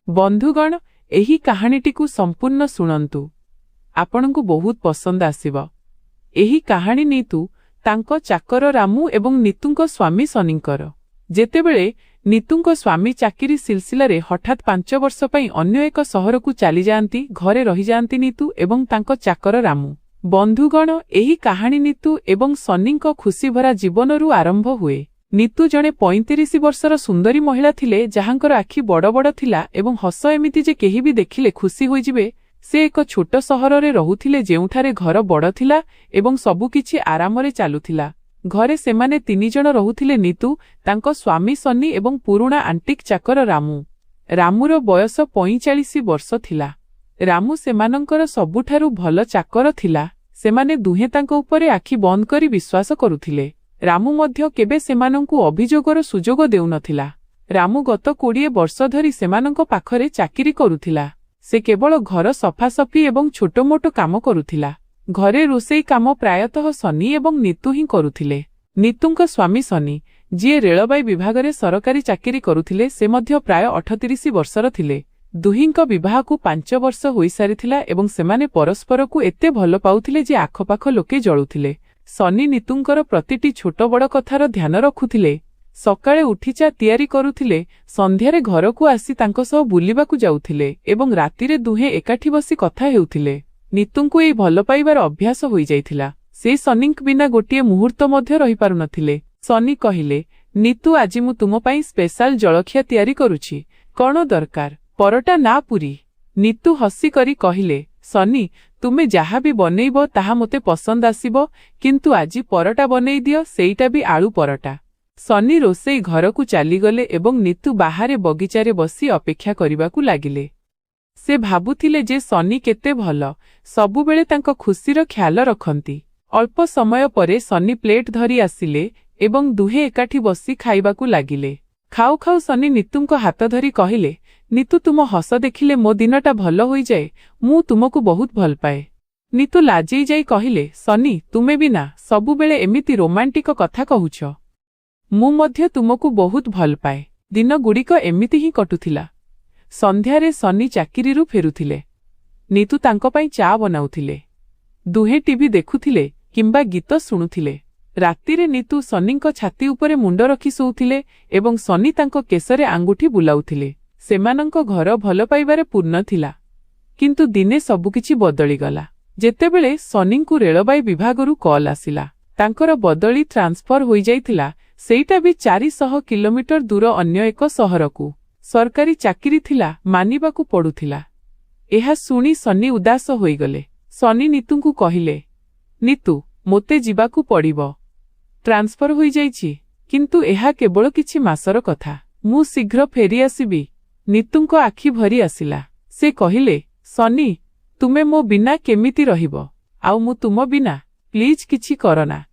बंधुगण एही कहानीटिकु संपूर्ण शुणंतु आपणकु बहुत पसंद आसिब। एही कहानी नीतू तांको चाकर रामू एवं नीतुंको स्वामी सनींकर। जेतेबेले नीतुंको स्वामी चाकिरी सिलसिलारे हठात 5 वर्ष पई अन्य एक सहरकु चली जांती, घरे रही जांती नीतू एवं तांको चाकर रामू। बंधुगण एही कहानी नीतू एवं सनींको खुशी भरा जीवनरू आरंभ हुए। नीतू जणे 35 वर्षर सुंदरी महिला थिले, जहांकर आखि बड़ बड़ थिला एवं हस एमिति जे केही भी देखिले खुशी होई जिवे। से एक छोट सहररे रहुथिले, जेउठारे घर बड़ थिला एवं सबुकिछि आरामरे चालुथिला। घरे सेमाने 3 जण रहुथिले, नीतू, तांको स्वामी सनी एवं पुरुणा आंटिक चाकर रामू। रामूर बयस 45 वर्ष थिला। रामू सेमानंकर सबुठारु भल चाकर थिला। सेमाने दुहे तांको उपरे आखि बंद करी विश्वास करुथिले। रामू मध्य केबे सेमानंकु अभियोगर सुजोग देउनथिला। रामू गत 20 वर्ष धरी सेमानंको पाखरे चाकिरी करुथिला। से केवल घर सफासफी एवं छोटो मोटो काम करुथिला। घरे रोषेई काम प्रायतः सनी एवं नीतू ही करुथिले। नीतुंको स्वामी सनी, जिए रेलबाई विभागरे सरकारी चाकिरी करुथिले, से मध्य प्राय 38 वर्षर थिले। दुहिंको विवाहकु 5 वर्ष होई सारिथिला एवं सेमाने परस्परकु एते भल पाउथिले जे आखपाख लोके जळुथिले। सनी नीतुंकर प्रतिटी छोट बड़ कथार ध्यान रखुथिले। सकाळे उठी चा तयारी करुथिले, संध्यारे घरकु आसी तांको सह बुलिबाकु जाउथिले एवं रातिरे दुहे एकाठी बसी कथा हेउथिले। नीतुंकु एई भल पाइबार अभ्यास होई जाइथिला। से सनीक बिना गोटिए मुहूर्त मध्य रहि पारु नथिले। सनी कहिले, नीतू, आजि मु तुम पई स्पेशल जळखिया तयारी करूछि। कोन दरकार, परोटा ना पूरी? नीतू हसी करी कहिले, सनी, तुमे जहा भी बनैबो ताहा मते पसंद आसिबो, किंतु आजि परोटा बनै दियो, सेईटा भी आलू परोटा। सनी रोषेई घरकु चालीगले एवं नीतू बाहारे बगीचारे बसी अपेक्षा करिबाकु लागिले। से भाबुथिले जे सनी केते भल, सबुबेले तांको खुशीर ख्याल रखंती। अल्प समय परे सनी प्लेट धरी आसिले एवं दुहे एकाठी बसी खाइबाकु लागिले। खाउ खाउ सनी नीतुंको हाथ धरी कहिले, नीतू, तुम हस देखिले मो दिनटा भल होई जाए। मु तुमको बहुत भल पाए। नीतू लाजेई जाई कहिले, सनी, तुमे बिना सबुबेले एमिति रोमांटिक कथा कहुछ। मु मध्य तुमको बहुत भल पाए। दिन गुड़िक एमिति ही कटुथिला। संध्यारे सनी चाकिरीरु फेरुथिले। नीतू तांको पई चा बनाउथिले। दुहे टीवी देखुथिले किंबा गीत शुणुथिले। रातिरे नीतू सनींको छाती उपरे मुंड रखी सोउथिले एवं सनी तांको केसरे आंगुठी बुलाउथिले। सेमानंको घर भल पाइबारे पूर्ण थिला। किंतु दिने सबुकिछि बदली गला। जेतेबेले सनींकु रेलबाई विभागरु कॉल आसिला। तांकर बदली ट्रांसफर होई जाइथिला, सेईटा भी 400 किलोमीटर दूर अन्य एक सहरकु। सरकारी चाकिरी थिला, मानिबाकु पडुथिला। एहा सुनी सनी उदास होईगले। सनी नीतुंकु कहिले, नीतू, मोते जिबाकु पड़िबो। ट्रांसफर होई जाइछि, किंतु एहा केवल किछि मासर कथा। मु शीघ्र फेरी आसिबी। नीतुंको आखि भरी आसिला। से कहिले, सनी, तुमे मो बिना केमिति रहिबो? आउ मु तुम बिना? प्लीज किछि करना।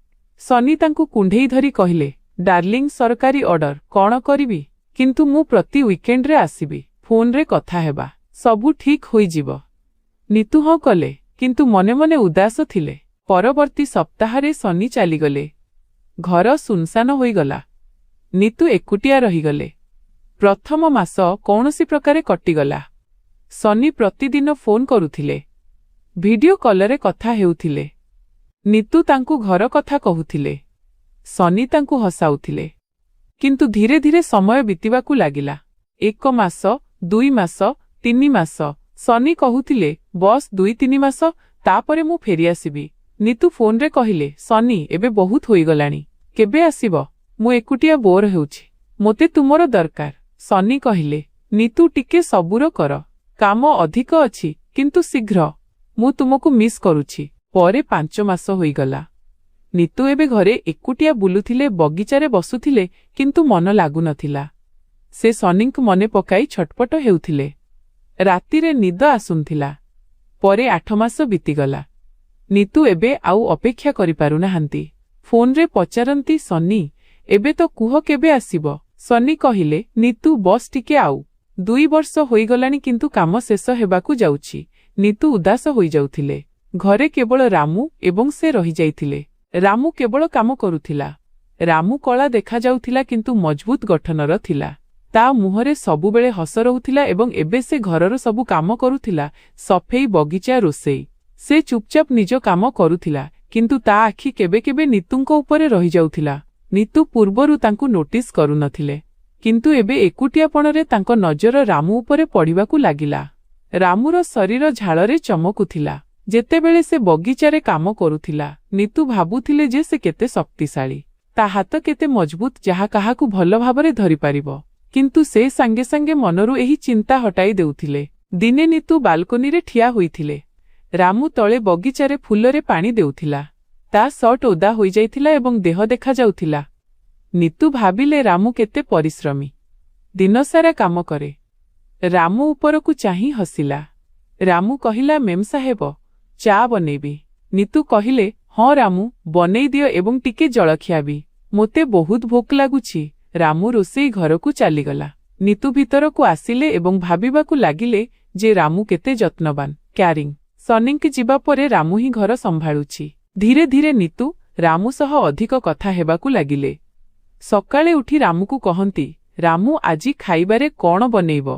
सनी तांकु कुंढेई धरी कहिले, डार्लिंग, सरकारी ऑर्डर कौन करिबी, किंतु मु प्रति वीकेंड रे आसिबी। फोन रे कथा हेबा, सबु ठीक होई जिवो। नीतू हाँ कले, किंतु मने मने उदास थिले। परवर्ती सप्ताहरे सनी चालीगले। घर सुनसान होईगला। नीतू एकुटिया रहीगले। प्रथम मास कौनसी प्रकारे कटिगला। सनी प्रतिदिन फोन करुथिले। वीडियो कॉलरे कथा हेउथिले। नीतू तांकु घर कथा कहुथिले। सनी तांकु हसाउथिले। किंतु धीरे धीरे समय बीतिबाकु लागिला। 1 मास, 2 मास, 3 मास। सनी कहुथिले, बस 2-3 मास, तापरे मु फेरी आसिबी। नीतू फोन रे कहिले, सनी, एबे बहुत होईगलाणी, केबे आसिबो? मु एकुटिया बोर हेउछि, मोते तुमरो दरकार। सनी कहिले, नीतू, टिके सबुर कर, काम अधिक अछि, किंतु शीघ्र। मु तुमको मिस करुछि। परे 5 मास होईगला। नीतू एबे घरे एकुटिया बुलुथिले, बगीचारे बसुथिले, किंतु मन लागु नथिला। से सनीक मने पकाई छटपट हेउथिले। रातिरे निद आसुनथिला। परे 8 मास बीतीगला। नीतू एबे आउ अपेक्षा करि पारु नाहांती। फोन रे पचारंती, सनी, एबे तो कुह केबे आसिबो? सनी कहिले, नीतू, बस टिके आउ। 2 वर्ष होईगलानी, किंतु काम शेष हेबाकु जाउछि। नीतू उदास होई जाउथिले। घरे केवल रामू एवं से रही जाइथिले। रामू केवल काम करुथिला। रामू कला देखा जाउथिला, किंतु मजबूत गठनर थिला। ତା ମୁହଁରେ ସବୁବେଳେ ହସ ରହୁଥିଲା ଏବଂ ଏବେ ସେ ଘରର ସବୁ କାମ କରୁଥିଲା, ସଫେଇ, ବଗିଚା, ରୋଷେଇ। ସେ ଚୁପଚାପ ନିଜ କାମ କରୁଥିଲା, କିନ୍ତୁ ତା ଆଖି କେବେ କେବେ ନିତୁଙ୍କ ଉପରେ ରହିଯାଉଥିଲା। ନିତୁ ପୂର୍ବରୁ ତାଙ୍କୁ ନୋଟିସ୍ କରୁନଥିଲେ, କିନ୍ତୁ ଏବେ ଏକୁଟିଆପଣରେ ତାଙ୍କ ନଜର ରାମୁ ଉପରେ ପଡ଼ିବାକୁ ଲାଗିଲା। ରାମୁର ଶରୀର ଝାଳରେ ଚମକୁଥିଲା। ଯେତେବେଳେ ସେ ବଗିଚାରେ କାମ କରୁଥିଲା, ନିତୁ ଭାବୁଥିଲେ ଯେ ସେ କେତେ ଶକ୍ତିଶାଳୀ, ତା ହାତ କେତେ ମଜବୁତ, ଯାହା କାହାକୁ ଭଲ ଭାବରେ ଧରିପାରିବ। କିନ୍ତୁ ସେ ସାଙ୍ଗେ ସାଙ୍ଗେ ମନରୁ ଏହି ଚିନ୍ତା ହଟାଇ ଦେଉଥିଲେ। ଦିନେ ନିତୁ ବାଲକୋନିରେ ଠିଆ ହୋଇଥିଲେ। ରାମୁ ତଳେ ବଗିଚାରେ ଫୁଲରେ ପାଣି ଦେଉଥିଲା। ତା ସର୍ଟ ଓଦା ହୋଇଯାଇଥିଲା ଏବଂ ଦେହ ଦେଖାଯାଉଥିଲା। ନିତୁ ଭାବିଲେ ରାମୁ କେତେ ପରିଶ୍ରମୀ, ଦିନସାରା କାମ କରେ। ରାମୁ ଉପରକୁ ଚାହିଁ ହସିଲା। ରାମୁ କହିଲା, ମେମ୍ ସାହେବ, ଚା ବନେଇବି? ନିତୁ କହିଲେ, ହଁ ରାମୁ, ବନେଇ ଦିଅ ଏବଂ ଟିକେ ଜଳଖିଆ ବି। ମୋତେ ବହୁତ ଭୋକ ଲାଗୁଛି। ରାମୁ ରୋଷେଇ ଘରକୁ ଚାଲିଗଲା। ନିତୁ ଭିତରକୁ ଆସିଲେ ଏବଂ ଭାବିବାକୁ ଲାଗିଲେ ଯେ ରାମୁ କେତେ ଯତ୍ନବାନ, କ୍ୟାରିଂ। ସନିଙ୍କ ଯିବା ପରେ ରାମୁ ହିଁ ଘର ସମ୍ଭାଳୁଛି। ଧୀରେ ଧୀରେ ନିତୁ ରାମୁ ସହ ଅଧିକ କଥା ହେବାକୁ ଲାଗିଲେ। ସକାଳେ ଉଠି ରାମୁକୁ କହନ୍ତି, ରାମୁ ଆଜି ଖାଇବାରେ କ'ଣ ବନେଇବ?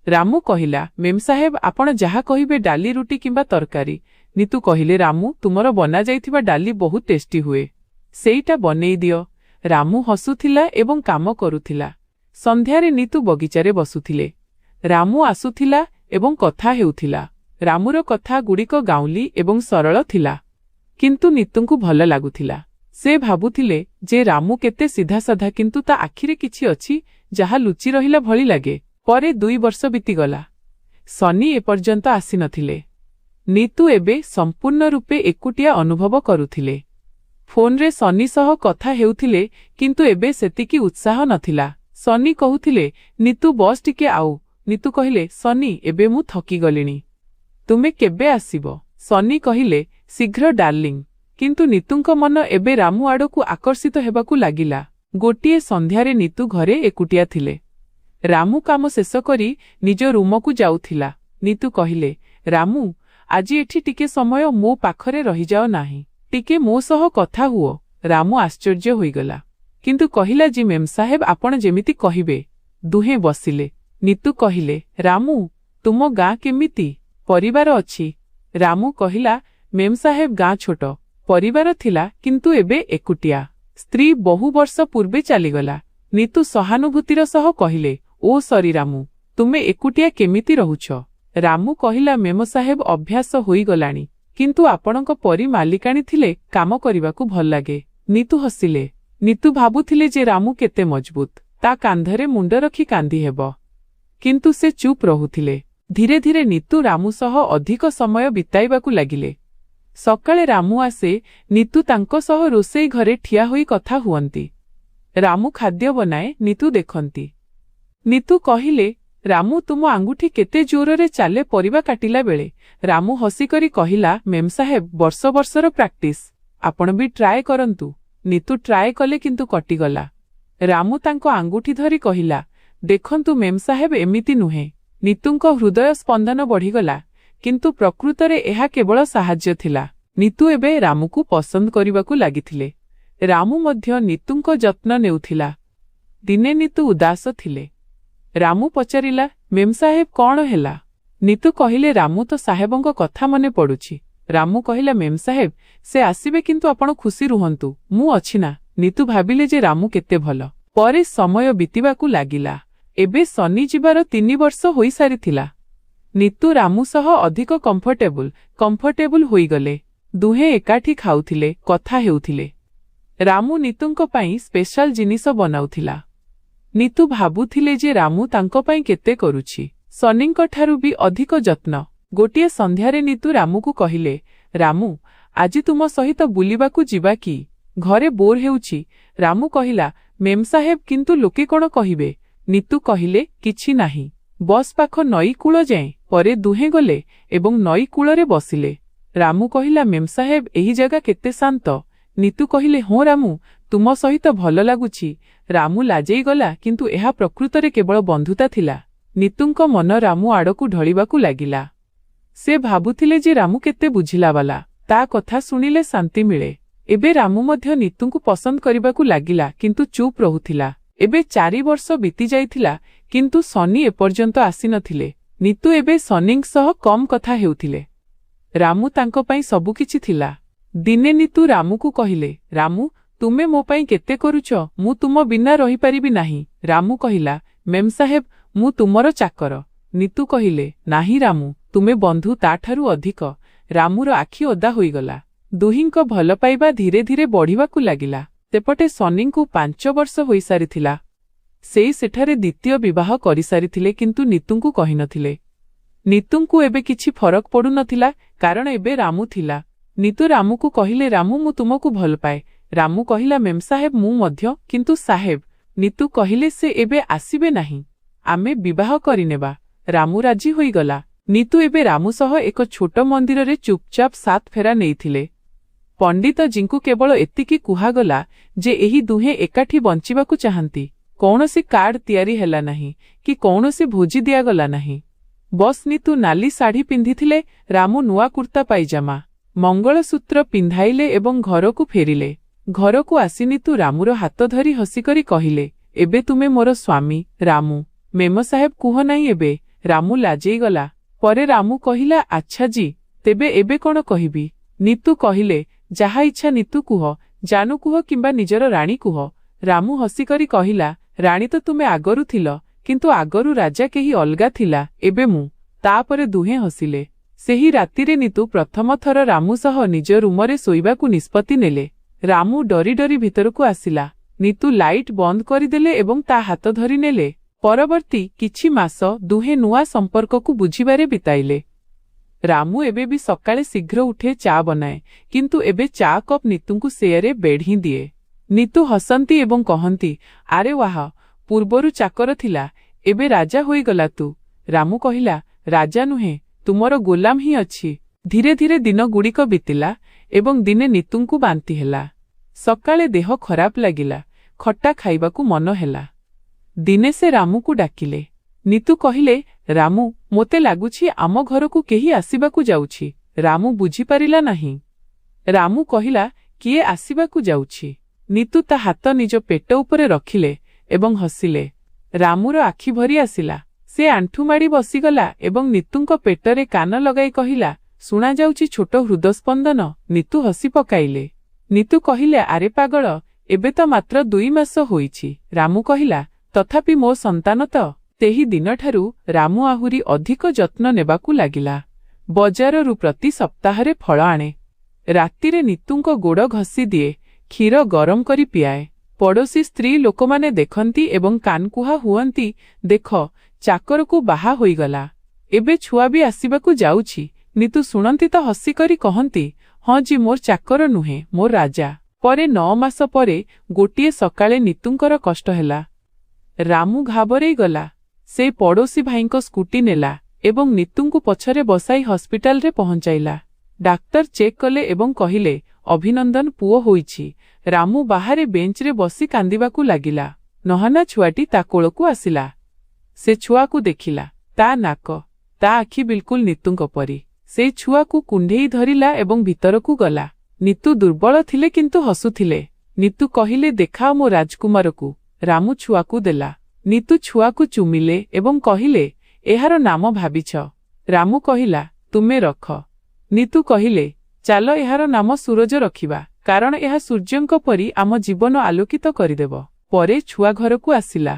ରାମୁ କହିଲା, ମେମ୍ ସାହେବ, ଆପଣ ଯାହା କହିବେ, ଡାଲି, ରୁଟି କିମ୍ବା ତରକାରୀ। ନିତୁ କହିଲେ, ରାମୁ, ତୁମର ବନାଯାଇଥିବା ଡାଲି ବହୁତ ଟେଷ୍ଟି ହୁଏ, ସେଇଟା ବନେଇ ଦିଅ। ରାମୁ ହସୁଥିଲା ଏବଂ କାମ କରୁଥିଲା। ସନ୍ଧ୍ୟାରେ ନିତୁ ବଗିଚାରେ ବସୁଥିଲେ। ରାମୁ ଆସୁଥିଲା ଏବଂ କଥା ହେଉଥିଲା। ରାମୁର କଥା ଗୁଡ଼ିକ ଗାଉଁଲି ଏବଂ ସରଳ ଥିଲା, କିନ୍ତୁ ନିତୁଙ୍କୁ ଭଲ ଲାଗୁଥିଲା। ସେ ଭାବୁଥିଲେ ଯେ ରାମୁ କେତେ ସିଧାସାଧା, କିନ୍ତୁ ତା ଆଖିରେ କିଛି ଅଛି ଯାହା ଲୁଚି ରହିଲା ଭଳି ଲାଗେ। ପରେ 2 ବର୍ଷ ବିତିଗଲା। ସନି ଏପର୍ଯ୍ୟନ୍ତ ଆସିନଥିଲେ। ନିତୁ ଏବେ ସମ୍ପୂର୍ଣ୍ଣ ରୂପେ ଏକୁଟିଆ ଅନୁଭବ କରୁଥିଲେ। ଫୋନରେ ସନି ସହ କଥା ହେଉଥିଲେ, କିନ୍ତୁ ଏବେ ସେତିକି ଉତ୍ସାହ ନଥିଲା। ସନି କହୁଥିଲେ, ନିତୁ ବସ୍ ଟିକେ ଆଉ। ନିତୁ କହିଲେ, ସନି, ଏବେ ମୁଁ ଥକିଗଲିଣି, ତୁମେ କେବେ ଆସିବ? ସନି କହିଲେ, ଶୀଘ୍ର ଡାର୍ଲିଂ। କିନ୍ତୁ ନିତୁଙ୍କ ମନ ଏବେ ରାମୁ ଆଡ଼କୁ ଆକର୍ଷିତ ହେବାକୁ ଲାଗିଲା। ଗୋଟିଏ ସନ୍ଧ୍ୟାରେ ନିତୁ ଘରେ ଏକୁଟିଆ ଥିଲେ। ରାମୁ କାମ ଶେଷ କରି ନିଜ ରୁମକୁ ଯାଉଥିଲା। ନିତୁ କହିଲେ, ରାମୁ, ଆଜି ଏଠି ଟିକେ ସମୟ ମୋ ପାଖରେ ରହିଯାଅ ନାହିଁ, ଟିକେ ମୋ ସହ କଥା ହୁଅ। ରାମୁ ଆଶ୍ଚର୍ଯ୍ୟ ହୋଇଗଲା, କିନ୍ତୁ କହିଲା, ଜି ମେମ୍ ସାହେବ, ଆପଣ ଯେମିତି କହିବେ। ଦୁହେଁ ବସିଲେ। ନିତୁ କହିଲେ, ରାମୁ, ତୁମ ଗାଁ କେମିତି? ପରିବାର ଅଛି? ରାମୁ କହିଲା, ମେମ୍ ସାହେବ, ଗାଁ ଛୋଟ, ପରିବାର ଥିଲା, କିନ୍ତୁ ଏବେ ଏକୁଟିଆ। ସ୍ତ୍ରୀ ବହୁ ବର୍ଷ ପୂର୍ବେ ଚାଲିଗଲା। ନିତୁ ସହାନୁଭୂତିର ସହ କହିଲେ, ଓ ସରି ରାମୁ, ତୁମେ ଏକୁଟିଆ କେମିତି ରହୁଛ? ରାମୁ କହିଲା, ମେମ୍ ସାହେବ, ଅଭ୍ୟାସ ହୋଇଗଲାଣି, କିନ୍ତୁ ଆପଣଙ୍କ ପରି ମାଲିକାଣୀ ଥିଲେ କାମ କରିବାକୁ ଭଲ ଲାଗେ। ନିତୁ ହସିଲେ। ନିତୁ ଭାବୁଥିଲେ ଯେ ରାମୁ କେତେ ମଜବୁତ, ତା କାନ୍ଧରେ ମୁଣ୍ଡ ରଖି କାନ୍ଦି ହେବ, କିନ୍ତୁ ସେ ଚୁପ୍ ରହୁଥିଲେ। ଧୀରେ ଧୀରେ ନିତୁ ରାମୁ ସହ ଅଧିକ ସମୟ ବିତାଇବାକୁ ଲାଗିଲେ। ସକାଳେ ରାମୁ ଆସେ, ନିତୁ ତାଙ୍କ ସହ ରୋଷେଇ ଘରେ ଠିଆ ହୋଇ କଥା ହୁଅନ୍ତି। ରାମୁ ଖାଦ୍ୟ ବନାଏ, ନିତୁ ଦେଖନ୍ତି। ନିତୁ କହିଲେ, ରାମୁ, ତୁମ ଆଙ୍ଗୁଠି କେତେ ଜୋରରେ ଚାଲେ ପରିବା କାଟିଲା ବେଳେ? ରାମୁ ହସିକରି କହିଲା, ମେମ୍ ସାହେବ, ବର୍ଷ ବର୍ଷର ପ୍ରାକ୍ଟିସ, ଆପଣ ବି ଟ୍ରାଏ କରନ୍ତୁ। ନିତୁ ଟ୍ରାଏ କଲେ, କିନ୍ତୁ କଟିଗଲା। ରାମୁ ତାଙ୍କ ଆଙ୍ଗୁଠି ଧରି କହିଲା, ଦେଖନ୍ତୁ ମେମ୍ ସାହେବ, ଏମିତି ନୁହେଁ। ନିତୁଙ୍କ ହୃଦୟ ସ୍ପନ୍ଦନ ବଢ଼ିଗଲା, କିନ୍ତୁ ପ୍ରକୃତରେ ଏହା କେବଳ ସାହାଯ୍ୟ ଥିଲା। ନିତୁ ଏବେ ରାମୁକୁ ପସନ୍ଦ କରିବାକୁ ଲାଗିଥିଲେ। ରାମୁ ମଧ୍ୟ ନିତୁଙ୍କ ଯତ୍ନ ନେଉଥିଲା। ଦିନେ ନିତୁ ଉଦାସ ଥିଲେ। ରାମୁ ପଚାରିଲା, ମେମ୍ ସାହେବ, କ'ଣ ହେଲା? ନିତୁ କହିଲେ, ରାମୁ, ତ ସାହେବଙ୍କ କଥା ମନେ ପଡ଼ୁଛି। ରାମୁ କହିଲା, ମେମ୍ ସାହେବ, ସେ ଆସିବେ, କିନ୍ତୁ ଆପଣ ଖୁସି ରୁହନ୍ତୁ, ମୁଁ ଅଛି ନା। ନିତୁ ଭାବିଲେ ଯେ ରାମୁ କେତେ ଭଲ। ପରେ ସମୟ ବିତିବାକୁ ଲାଗିଲା। ଏବେ ସନି ଯିବାର 3 ବର୍ଷ ହୋଇସାରିଥିଲା। ନିତୁ ରାମୁ ସହ ଅଧିକ କମ୍ଫର୍ଟେବୁଲ ହୋଇଗଲେ। ଦୁହେଁ ଏକାଠି ଖାଉଥିଲେ, କଥା ହେଉଥିଲେ। ରାମୁ ନିତୁଙ୍କ ପାଇଁ ସ୍ପେଶାଲ ଜିନିଷ ବନାଉଥିଲା। ନିତୁ ଭାବୁଥିଲେ ଯେ ରାମୁ ତାଙ୍କ ପାଇଁ କେତେ କରୁଛି, ସନିଙ୍କ ଠାରୁ ବି ଅଧିକ ଯତ୍ନ। ଗୋଟିଏ ସନ୍ଧ୍ୟାରେ ନିତୁ ରାମୁକୁ କହିଲେ, ରାମୁ, ଆଜି ତୁମ ସହିତ ବୁଲିବାକୁ ଯିବା କି? ଘରେ ବୋର୍ ହେଉଛି। ରାମୁ କହିଲା, ମେମ୍ ସାହେବ, କିନ୍ତୁ ଲୋକେ କ'ଣ କହିବେ? ନିତୁ କହିଲେ, କିଛି ନାହିଁ, ବସ୍ ପାଖ ନଈ କୂଳ ଯାଏଁ। ପରେ ଦୁହେଁ ଗଲେ ଏବଂ ନଈ କୂଳରେ ବସିଲେ। ରାମୁ କହିଲା, ମେମ୍ ସାହେବ, ଏହି ଜାଗା କେତେ ଶାନ୍ତ। ନିତୁ କହିଲେ, ହଁ ରାମୁ, ତୁମ ସହିତ ଭଲ ଲାଗୁଛି। ରାମୁ ଲାଜେଇ ଗଲା, କିନ୍ତୁ ଏହା ପ୍ରକୃତରେ କେବଳ ବନ୍ଧୁତା ଥିଲା। ନିତୁଙ୍କ ମନ ରାମୁ ଆଡ଼କୁ ଢଳିବାକୁ ଲାଗିଲା। ସେ ଭାବୁଥିଲେ ଯେ ରାମୁ କେତେ ବୁଝିଲାବାଲା, ତା କଥା ଶୁଣିଲେ ଶାନ୍ତି ମିଳେ। ଏବେ ରାମୁ ମଧ୍ୟ ନିତୁଙ୍କୁ ପସନ୍ଦ କରିବାକୁ ଲାଗିଲା, କିନ୍ତୁ ଚୁପ୍ ରହୁଥିଲା। ଏବେ 4 ବର୍ଷ ବିତି ଯାଇଥିଲା, କିନ୍ତୁ ସନି ଏପର୍ଯ୍ୟନ୍ତ ଆସିନଥିଲେ। ନିତୁ ଏବେ ସନିଙ୍କ ସହ କମ୍ କଥା ହେଉଥିଲେ। ରାମୁ ତାଙ୍କ ପାଇଁ ସବୁକିଛି ଥିଲା। ଦିନେ ନିତୁ ରାମୁକୁ କହିଲେ, ରାମୁ, ତୁମେ ମୋ ପାଇଁ କେତେ କରୁଛ, ମୁଁ ତୁମ ବିନା ରହିପାରିବି ନାହିଁ। ରାମୁ କହିଲା, ମେମ୍ ସାହେବ, ମୁଁ ତୁମର ଚାକର। ନିତୁ କହିଲେ, ନାହିଁ ରାମୁ, ତୁମେ ବନ୍ଧୁ ତାଠାରୁ ଅଧିକ। ରାମୁର ଆଖି ଓଦା ହୋଇଗଲା। ଦୁହିଁଙ୍କ ଭଲ ପାଇବା ଧୀରେ ଧୀରେ ବଢ଼ିବାକୁ ଲାଗିଲା। ସେପଟେ ସନିଙ୍କୁ 5 ବର୍ଷ ହୋଇସାରିଥିଲା। ସେଠାରେ ଦ୍ୱିତୀୟ ବିବାହ କରିସାରିଥିଲେ, କିନ୍ତୁ ନିତୁଙ୍କୁ କହିନଥିଲେ। ନିତୁଙ୍କୁ ଏବେ କିଛି ଫରକ ପଡୁନଥିଲା, କାରଣ ଏବେ ରାମୁ ଥିଲା। ନିତୁ ରାମୁକୁ କହିଲେ, ରାମୁ, ମୁଁ ତୁମକୁ ଭଲ ପାଏ। ରାମୁ କହିଲା, ମେମ୍ ସାହେବ, ମୁଁ ମଧ୍ୟ, କିନ୍ତୁ ସାହେବ। ନିତୁ କହିଲେ, ସେ ଏବେ ଆସିବେ ନାହିଁ, ଆମେ ବିବାହ କରିନେବା। ରାମୁ ରାଜି ହୋଇଗଲା। ନିତୁ ଏବେ ରାମୁ ସହ ଏକ ଛୋଟ ମନ୍ଦିରରେ ଚୁପଚାପ 7 ଫେରା ନେଇଥିଲେ। ପଣ୍ଡିତଜୀଙ୍କୁ କେବଳ ଏତିକି କୁହାଗଲା ଯେ ଏହି ଦୁହେଁ ଏକାଠି ବଞ୍ଚିବାକୁ ଚାହାନ୍ତି। କୌଣସି କାର୍ଡ ତିଆରି ହେଲା ନାହିଁ କି କୌଣସି ଭୋଜି ଦିଆଗଲା ନାହିଁ। ବସ୍ ନିତୁ ନାଲି ଶାଢ଼ୀ ପିନ୍ଧିଥିଲେ, ରାମୁ ନୂଆ କୁର୍ତ୍ତା ପାଇଜାମା। ମଙ୍ଗଳସୂତ୍ର ପିନ୍ଧାଇଲେ ଏବଂ ଘରକୁ ଫେରିଲେ। ଘରକୁ ଆସି ନିତୁ ରାମୁର ହାତ ଧରି ହସିକରି କହିଲେ, ଏବେ ତୁମେ ମୋର ସ୍ୱାମୀ। ରାମୁ, ମେମ ସାହେବ କୁହ ନାହିଁ ଏବେ। ରାମୁ ଲାଜେଇଗଲା। ପରେ ରାମୁ କହିଲା, ଆଚ୍ଛା ଜି, ତେବେ ଏବେ କ'ଣ କହିବି? ନିତୁ କହିଲେ, ଯାହା ଇଚ୍ଛା ନିତୁ କୁହ, ଜାନୁ କୁହ କିମ୍ବା ନିଜର ରାଣୀ କୁହ। ରାମୁ ହସିକରି କହିଲା, ରାଣୀ ତ ତୁମେ ଆଗରୁ ଥିଲ, କିନ୍ତୁ ଆଗରୁ ରାଜା କେହି ଅଲଗା ଥିଲା, ଏବେ ମୁଁ। ତାପରେ ଦୁହେଁ ହସିଲେ। ସେହି ରାତିରେ ନିତୁ ପ୍ରଥମ ଥର ରାମୁ ସହ ନିଜ ରୁମରେ ଶୋଇବାକୁ ନିଷ୍ପତ୍ତି ନେଲେ। ରାମୁ ଡରି ଡରି ଭିତରକୁ ଆସିଲା। ନିତୁ ଲାଇଟ୍ ବନ୍ଦ କରିଦେଲେ ଏବଂ ତା ହାତ ଧରି ନେଲେ। ପରବର୍ତ୍ତୀ କିଛି ମାସ ଦୁହେଁ ନୂଆ ସମ୍ପର୍କକୁ ବୁଝିବାରେ ବିତାଇଲେ। ରାମୁ ଏବେ ବି ସକାଳେ ଶୀଘ୍ର ଉଠେ, ଚା ବନାଏ, କିନ୍ତୁ ଏବେ ଚା କପ୍ ନିତୁଙ୍କୁ ସେୟାରେ ବେଢ଼ି ଦିଏ। ନିତୁ ହସନ୍ତି ଏବଂ କହନ୍ତି, ଆରେ ୱାହ, ପୂର୍ବରୁ ଚାକର ଥିଲା, ଏବେ ରାଜା ହୋଇଗଲା ତୁ। ରାମୁ କହିଲା, ରାଜା ନୁହେଁ, ତୁମର ଗୋଲାମ ହିଁ ଅଛି। ଧୀରେ ଧୀରେ ଦିନଗୁଡ଼ିକ ବିତିଲା ଏବଂ ଦିନେ ନିତୁଙ୍କୁ ବାନ୍ତି ହେଲା। ସକାଳେ ଦେହ ଖରାପ ଲାଗିଲା, ଖଟା ଖାଇବାକୁ ମନ ହେଲା। ଦିନେ ସେ ରାମୁକୁ ଡାକିଲେ। ନିତୁ କହିଲେ, ରାମୁ, ମୋତେ ଲାଗୁଛି ଆମ ଘରକୁ କେହି ଆସିବାକୁ ଯାଉଛି। ରାମୁ ବୁଝିପାରିଲା ନାହିଁ। ରାମୁ କହିଲା, କିଏ ଆସିବାକୁ ଯାଉଛି? ନିତୁ ତା ହାତ ନିଜ ପେଟ ଉପରେ ରଖିଲେ ଏବଂ ହସିଲେ। ରାମୁର ଆଖି ଭରି ଆସିଲା। ସେ ଆଣ୍ଠୁମାଡ଼ି ବସିଗଲା ଏବଂ ନିତୁଙ୍କ ପେଟରେ କାନ ଲଗାଇ କହିଲା, ଶୁଣାଯାଉଛି ଛୋଟ ହୃଦସ୍ପନ୍ଦନ। ନିତୁ ହସି ପକାଇଲେ। ନିତୁ କହିଲେ, ଆରେ ପାଗଳ, ଏବେ ତ ମାତ୍ର 2 ମାସ ହୋଇଛି। ରାମୁ କହିଲା, ତଥାପି ମୋ ସନ୍ତାନ ତ। ସେହି ଦିନଠାରୁ ରାମୁ ଆହୁରି ଅଧିକ ଯତ୍ନ ନେବାକୁ ଲାଗିଲା। ବଜାରରୁ ପ୍ରତି ସପ୍ତାହରେ ଫଳ ଆଣେ। ରାତିରେ ନିତୁଙ୍କ ଗୋଡ଼ ଘଷି ଦିଏ, କ୍ଷୀର ଗରମ କରି ପିଆଏ। ପଡ଼ୋଶୀ ସ୍ତ୍ରୀ ଲୋକମାନେ ଦେଖନ୍ତି ଏବଂ କାନକୁହା ହୁଅନ୍ତି, ଦେଖ, ଚାକରକୁ ବାହା ହୋଇଗଲା, ଏବେ ଛୁଆ ବି ଆସିବାକୁ ଯାଉଛି। ନିତୁ ଶୁଣନ୍ତି ତ ହସିକରି କହନ୍ତି, ହଁ ଜି, ମୋର ଚାକର ନୁହେଁ, ମୋର ରାଜା। ପରେ 9 ମାସ ପରେ ଗୋଟିଏ ସକାଳେ ନିତୁଙ୍କର କଷ୍ଟ ହେଲା। ରାମୁ ଘାବରେଇ ଗଲା। ସେ ପଡ଼ୋଶୀ ଭାଇଙ୍କ ସ୍କୁଟି ନେଲା ଏବଂ ନିତୁଙ୍କୁ ପଛରେ ବସାଇ ହସ୍ପିଟାଲରେ ପହଞ୍ଚାଇଲା। ଡାକ୍ତର ଚେକ୍ କଲେ ଏବଂ କହିଲେ, ଅଭିନନ୍ଦନ, ପୁଅ ହୋଇଛି। ରାମୁ ବାହାରେ ବେଞ୍ଚରେ ବସି କାନ୍ଦିବାକୁ ଲାଗିଲା। ନହାନା ଛୁଆଟି ତା କୋଳକୁ ଆସିଲା। ସେ ଛୁଆକୁ ଦେଖିଲା। ତା ନାକ, ତା ଆଖି ବିଲକୁଲ ନିତୁଙ୍କ ପରି। ସେ ଛୁଆକୁ କୁଣ୍ଢେଇ ଧରିଲା ଏବଂ ଭିତରକୁ ଗଲା। ନିତୁ ଦୁର୍ବଳ ଥିଲେ କିନ୍ତୁ ହସୁଥିଲେ। ନିତୁ କହିଲେ, ଦେଖାଅ ମୋ ରାଜକୁମାରକୁ। ରାମୁ ଛୁଆକୁ ଦେଲା। ନିତୁ ଛୁଆକୁ ଚୁମିଲେ ଏବଂ କହିଲେ, ଏହାର ନାମ ଭାବିଛ? ରାମୁ କହିଲା, ତୁମେ ରଖ। ନିତୁ କହିଲେ, ଚାଲ ଏହାର ନାମ ସୁରଜ ରଖିବା, କାରଣ ଏହା ସୂର୍ଯ୍ୟଙ୍କ ପରି ଆମ ଜୀବନ ଆଲୋକିତ କରିଦେବ। ପରେ ଛୁଆ ଘରକୁ ଆସିଲା।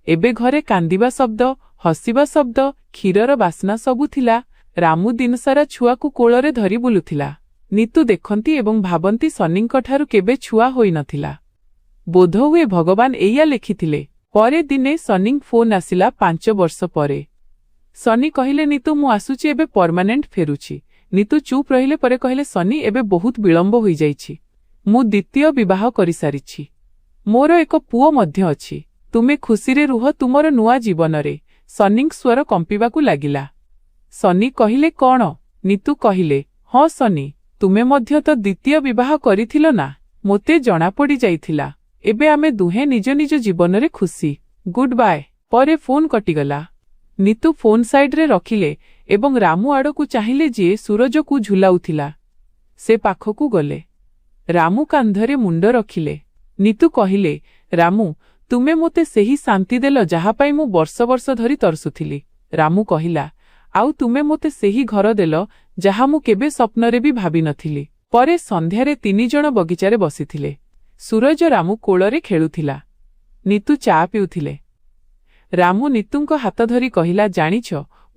ଏବେ ଘରେ କାନ୍ଦିବା ଶବ୍ଦ, ହସିବା ଶବ୍ଦ, କ୍ଷୀରର ବାସ୍ନା ସବୁ ଥିଲା। ରାମୁ ଦିନସାରା ଛୁଆକୁ କୋଳରେ ଧରି ବୁଲୁଥିଲା। ନିତୁ ଦେଖନ୍ତି ଏବଂ ଭାବନ୍ତି, ସନିଙ୍କଠାରୁ କେବେ ଛୁଆ ହୋଇନଥିଲା। ବୋଧହୁଏ ଭଗବାନ ଏଇଆ ଲେଖିଥିଲେ। ପରେ ଦିନେ ସନିଙ୍କ ଫୋନ୍ ଆସିଲା 5 ବର୍ଷ ପରେ। ସନି କହିଲେ, ନିତୁ, ମୁଁ ଆସୁଛି, ଏବେ ପରମାନେଣ୍ଟ ଫେରୁଛି। ନିତୁ ଚୁପ୍ ରହିଲେ। ପରେ କହିଲେ, ସନି, ଏବେ ବହୁତ ବିଳମ୍ବ ହୋଇଯାଇଛି। ମୁଁ ଦ୍ୱିତୀୟ ବିବାହ କରିସାରିଛି। ମୋର ଏକ ପୁଅ ମଧ୍ୟ ଅଛି। ତୁମେ ଖୁସିରେ ରୁହ ତୁମର ନୂଆ ଜୀବନରେ। ସନିଙ୍କ ସ୍ୱର କମ୍ପିବାକୁ ଲାଗିଲା। ସନି କହିଲେ, କ'ଣ? ନିତୁ କହିଲେ, ହଁ ସନି, ତୁମେ ମଧ୍ୟ ତ ଦ୍ୱିତୀୟ ବିବାହ କରିଥିଲ ନା? ମୋତେ ଜଣାପଡ଼ି ଯାଇଥିଲା। ଏବେ ଆମେ ଦୁହେଁ ନିଜ ନିଜ ଜୀବନରେ ଖୁସି। Good bye. ପରେ ଫୋନ୍ କଟିଗଲା। ନିତୁ ଫୋନ୍ ସାଇଡ୍ରେ ରଖିଲେ ଏବଂ ରାମୁ ଆଡ଼କୁ ଚାହିଁଲେ, ଯିଏ ସୁରଜକୁ ଝୁଲାଉଥିଲା। ସେ ପାଖକୁ ଗଲେ। ରାମୁ କାନ୍ଧରେ ମୁଣ୍ଡ ରଖିଲେ। ନିତୁ କହିଲେ, ରାମୁ, ତୁମେ ମୋତେ ସେହି ଶାନ୍ତି ଦେଲ ଯାହା ପାଇଁ ମୁଁ ବର୍ଷ ବର୍ଷ ଧରି ତରସୁଥିଲି। ରାମୁ କହିଲା, ଆଉ ତୁମେ ମୋତେ ସେହି ଘର ଦେଲ ଯାହା ମୁଁ କେବେ ସ୍ୱପ୍ନରେ ବି ଭାବିନଥିଲି। ପରେ ସନ୍ଧ୍ୟାରେ ତିନିଜଣ ବଗିଚାରେ ବସିଥିଲେ। ସୂରଜ ରାମୁ କୋଳରେ ଖେଳୁଥିଲା। ନିତୁ ଚା ପିଉଥିଲେ। ରାମୁ ନିତୁଙ୍କ ହାତ ଧରି କହିଲା, ଜାଣିଛ,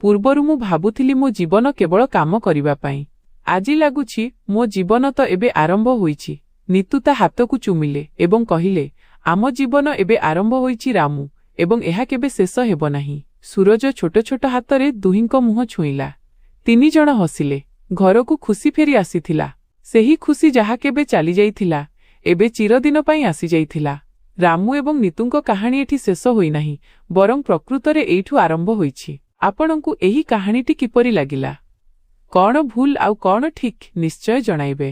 ପୂର୍ବରୁ ମୁଁ ଭାବୁଥିଲି ମୋ ଜୀବନ କେବଳ କାମ କରିବା ପାଇଁ। ଆଜି ଲାଗୁଛି ମୋ ଜୀବନ ତ ଏବେ ଆରମ୍ଭ ହୋଇଛି। ନିତୁ ତା ହାତକୁ ଚୁମିଲେ ଏବଂ କହିଲେ, ଆମ ଜୀବନ ଏବେ ଆରମ୍ଭ ହୋଇଛି ରାମୁ, ଏବଂ ଏହା କେବେ ଶେଷ ହେବ ନାହିଁ। ସୂରଜ ଛୋଟ ଛୋଟ ହାତରେ ଦୁହିଁଙ୍କ ମୁହଁ ଛୁଇଁଲା। ତିନିଜଣ ହସିଲେ। ଘରକୁ ଖୁସି ଫେରି ଆସିଥିଲା। ସେହି ଖୁସି ଯାହା କେବେ ଚାଲିଯାଇଥିଲା, ଏବେ ଚିରଦିନ ପାଇଁ ଆସିଯାଇଥିଲା। ରାମୁ ଏବଂ ନିତୁଙ୍କ କାହାଣୀ ଏଠି ଶେଷ ହୋଇନାହିଁ, ବରଂ ପ୍ରକୃତରେ ଏଇଠୁ ଆରମ୍ଭ ହୋଇଛି। ଆପଣଙ୍କୁ ଏହି କାହାଣୀଟି କିପରି ଲାଗିଲା? କଣ ଭୁଲ ଆଉ କଣ ଠିକ୍, ନିଶ୍ଚୟ ଜଣାଇବେ।